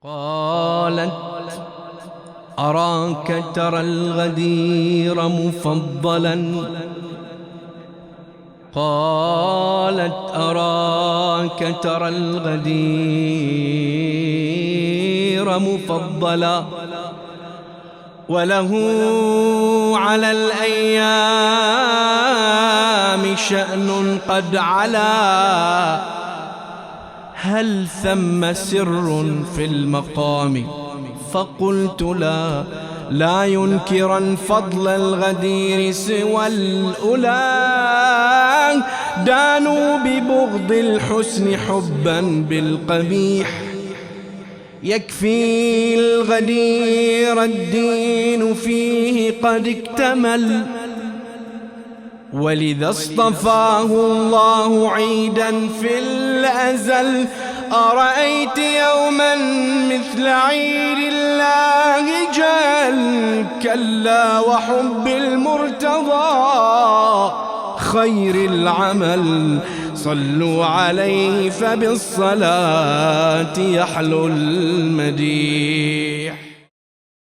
قالت أراك ترى الغدير مفضلا، قالت أراك ترى الغدير مفضلا، وله على الأيام شأن قد علا، هل ثم سر في المقام؟ فقلت لا ينكرن فضل الغدير سوى الأولى، دانوا ببغض الحسن حبا بالقبيح، يكفي الغدير الدين فيه قد اكتمل، ولذا اصطفاه الله عيدا في الأزل. أرأيت يوما مثل عيد الله جل، كلا وحب المرتضى خير العمل، صلوا عليه فبالصلاة يحلو المديح.